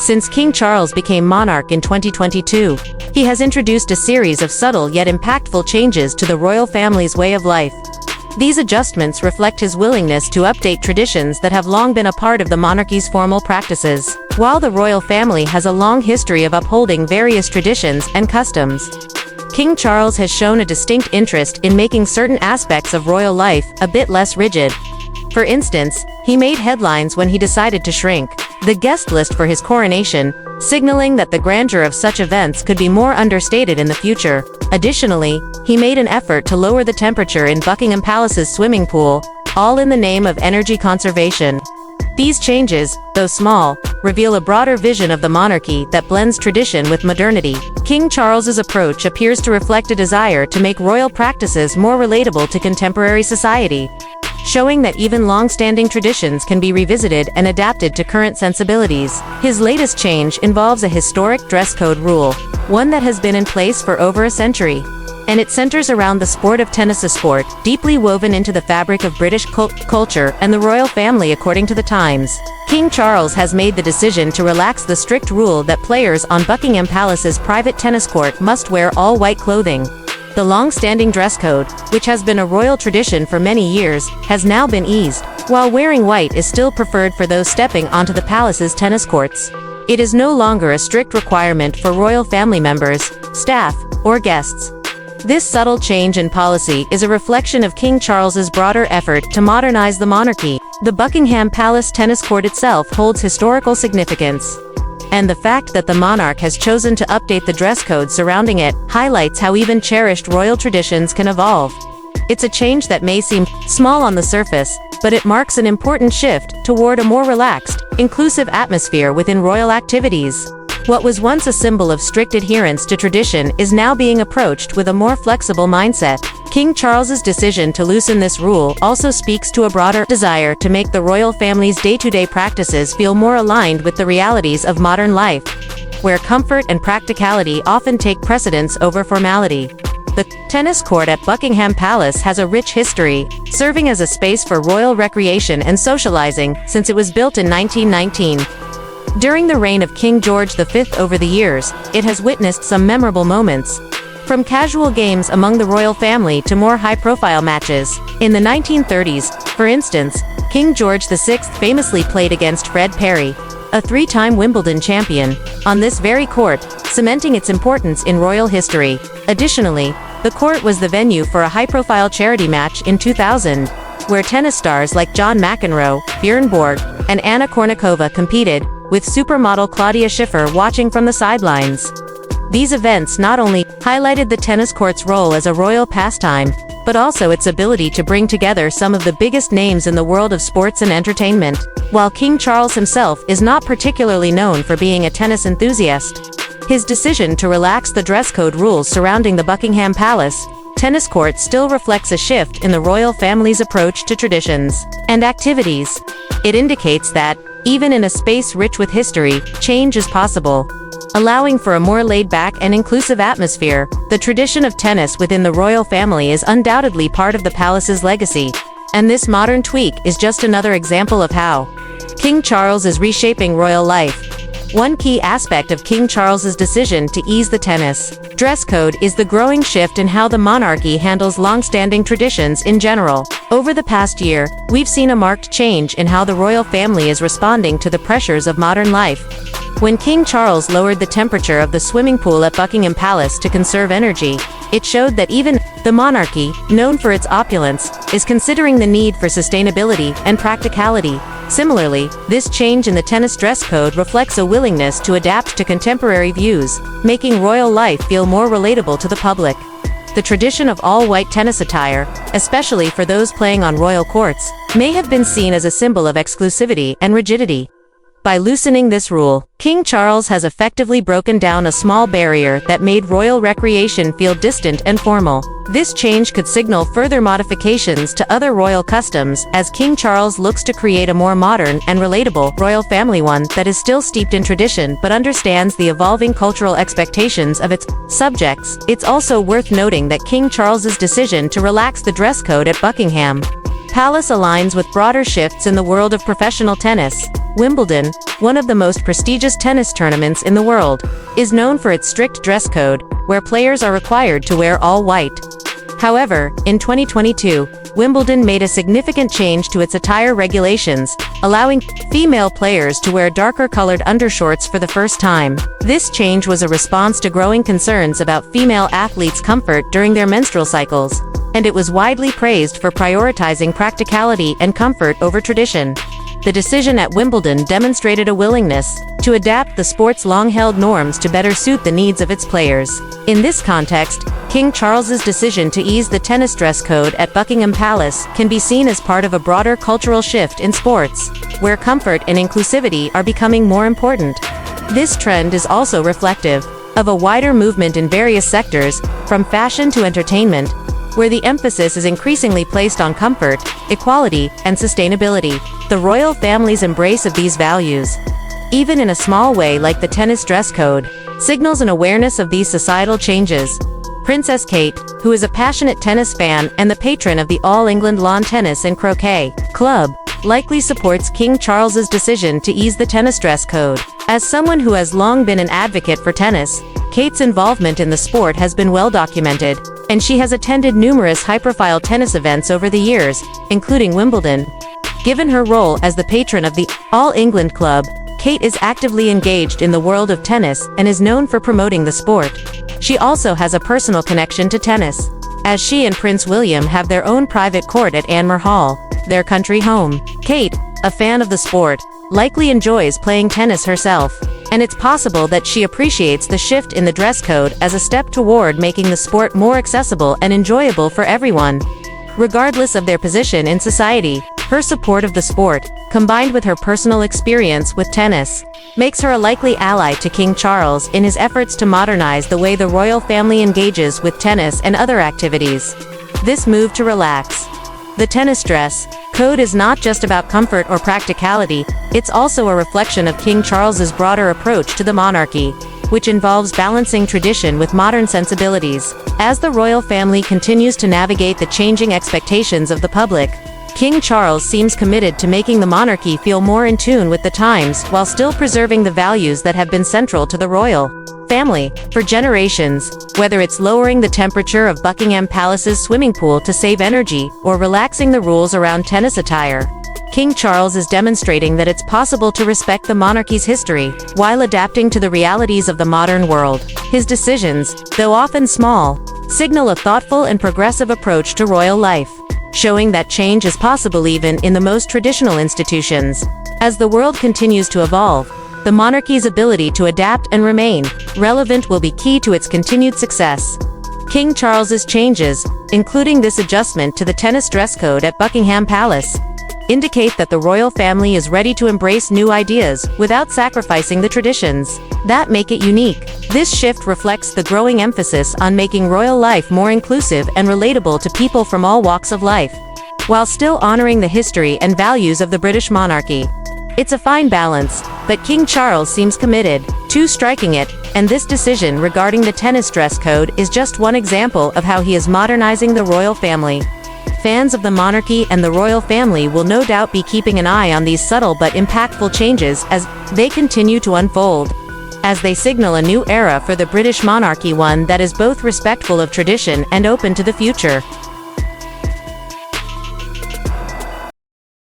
Since King Charles became monarch in 2022, he has introduced a series of subtle yet impactful changes to the royal family's way of life. These adjustments reflect his willingness to update traditions that have long been a part of the monarchy's formal practices. While the royal family has a long history of upholding various traditions and customs, King Charles has shown a distinct interest in making certain aspects of royal life a bit less rigid. For instance, he made headlines when he decided to shrink the guest list for his coronation, signaling that the grandeur of such events could be more understated in the future. Additionally, he made an effort to lower the temperature in Buckingham Palace's swimming pool, all in the name of energy conservation. These changes, though small, reveal a broader vision of the monarchy that blends tradition with modernity. King Charles's approach appears to reflect a desire to make royal practices more relatable to contemporary society, showing that even long-standing traditions can be revisited and adapted to current sensibilities. His latest change involves a historic dress code rule, one that has been in place for over a century. And it centers around the sport of tennis, a sport deeply woven into the fabric of British culture and the royal family. According to the Times, King Charles has made the decision to relax the strict rule that players on Buckingham Palace's private tennis court must wear all white clothing. The long-standing dress code, which has been a royal tradition for many years, has now been eased, while wearing white is still preferred for those stepping onto the palace's tennis courts. It is no longer a strict requirement for royal family members, staff, or guests. This subtle change in policy is a reflection of King Charles's broader effort to modernize the monarchy. The Buckingham Palace tennis court itself holds historical significance, and the fact that the monarch has chosen to update the dress code surrounding it highlights how even cherished royal traditions can evolve. It's a change that may seem small on the surface, but it marks an important shift toward a more relaxed, inclusive atmosphere within royal activities. What was once a symbol of strict adherence to tradition is now being approached with a more flexible mindset. King Charles's decision to loosen this rule also speaks to a broader desire to make the royal family's day-to-day practices feel more aligned with the realities of modern life, where comfort and practicality often take precedence over formality. The tennis court at Buckingham Palace has a rich history, serving as a space for royal recreation and socializing since it was built in 1919. During the reign of King George V over the years, it has witnessed some memorable moments, from casual games among the royal family to more high-profile matches. In the 1930s, for instance, King George VI famously played against Fred Perry, a three-time Wimbledon champion, on this very court, cementing its importance in royal history. Additionally, the court was the venue for a high-profile charity match in 2000, where tennis stars like John McEnroe, Bjorn Borg, and Anna Kournikova competed, with supermodel Claudia Schiffer watching from the sidelines. These events not only highlighted the tennis court's role as a royal pastime, but also its ability to bring together some of the biggest names in the world of sports and entertainment. While King Charles himself is not particularly known for being a tennis enthusiast, his decision to relax the dress code rules surrounding the Buckingham Palace tennis court still reflects a shift in the royal family's approach to traditions and activities. It indicates that, even in a space rich with history, change is possible. Allowing for a more laid-back and inclusive atmosphere, the tradition of tennis within the royal family is undoubtedly part of the palace's legacy, and this modern tweak is just another example of how King Charles is reshaping royal life. One key aspect of King Charles's decision to ease the tennis dress code is the growing shift in how the monarchy handles long-standing traditions in general. Over the past year, we've seen a marked change in how the royal family is responding to the pressures of modern life. When King Charles lowered the temperature of the swimming pool at Buckingham Palace to conserve energy, it showed that even the monarchy, known for its opulence, is considering the need for sustainability and practicality. Similarly, this change in the tennis dress code reflects a willingness to adapt to contemporary views, making royal life feel more relatable to the public. The tradition of all-white tennis attire, especially for those playing on royal courts, may have been seen as a symbol of exclusivity and rigidity. By loosening this rule, King Charles has effectively broken down a small barrier that made royal recreation feel distant and formal. This change could signal further modifications to other royal customs as King Charles looks to create a more modern and relatable royal family, one that is still steeped in tradition but understands the evolving cultural expectations of its subjects. It's also worth noting that King Charles's decision to relax the dress code at Buckingham Palace aligns with broader shifts in the world of professional tennis. Wimbledon, one of the most prestigious tennis tournaments in the world, is known for its strict dress code, where players are required to wear all white. However, in 2022, Wimbledon made a significant change to its attire regulations, allowing female players to wear darker-colored undershorts for the first time. This change was a response to growing concerns about female athletes' comfort during their menstrual cycles, and it was widely praised for prioritizing practicality and comfort over tradition. The decision at Wimbledon demonstrated a willingness to adapt the sport's long-held norms to better suit the needs of its players. In this context, King Charles's decision to ease the tennis dress code at Buckingham Palace can be seen as part of a broader cultural shift in sports, where comfort and inclusivity are becoming more important. This trend is also reflective of a wider movement in various sectors, from fashion to entertainment, where the emphasis is increasingly placed on comfort, equality, and sustainability. The royal family's embrace of these values, even in a small way like the tennis dress code, signals an awareness of these societal changes. Princess Kate, who is a passionate tennis fan and the patron of the All England Lawn Tennis and Croquet Club, likely supports King Charles's decision to ease the tennis dress code. As someone who has long been an advocate for tennis, Kate's involvement in the sport has been well documented, and she has attended numerous high-profile tennis events over the years, including Wimbledon. Given her role as the patron of the All England Club, Kate is actively engaged in the world of tennis and is known for promoting the sport. She also has a personal connection to tennis, as she and Prince William have their own private court at Anmer Hall, their country home. Kate, a fan of the sport, likely enjoys playing tennis herself, and it's possible that she appreciates the shift in the dress code as a step toward making the sport more accessible and enjoyable for everyone. Regardless of their position in society, her support of the sport, combined with her personal experience with tennis, makes her a likely ally to King Charles in his efforts to modernize the way the royal family engages with tennis and other activities. This move to relax the tennis dress code is not just about comfort or practicality, it's also a reflection of King Charles's broader approach to the monarchy, which involves balancing tradition with modern sensibilities. As the royal family continues to navigate the changing expectations of the public, King Charles seems committed to making the monarchy feel more in tune with the times while still preserving the values that have been central to the royal family for generations. Whether it's lowering the temperature of Buckingham Palace's swimming pool to save energy or relaxing the rules around tennis attire, King Charles is demonstrating that it's possible to respect the monarchy's history while adapting to the realities of the modern world. His decisions, though often small, signal a thoughtful and progressive approach to royal life, showing that change is possible even in the most traditional institutions. As the world continues to evolve, the monarchy's ability to adapt and remain relevant will be key to its continued success. King Charles's changes, including this adjustment to the tennis dress code at Buckingham Palace, indicate that the royal family is ready to embrace new ideas without sacrificing the traditions that make it unique. This shift reflects the growing emphasis on making royal life more inclusive and relatable to people from all walks of life, while still honoring the history and values of the British monarchy. It's a fine balance, but King Charles seems committed to striking it, and this decision regarding the tennis dress code is just one example of how he is modernizing the royal family. Fans of the monarchy and the royal family will no doubt be keeping an eye on these subtle but impactful changes as they continue to unfold, as they signal a new era for the British monarchy, one that is both respectful of tradition and open to the future.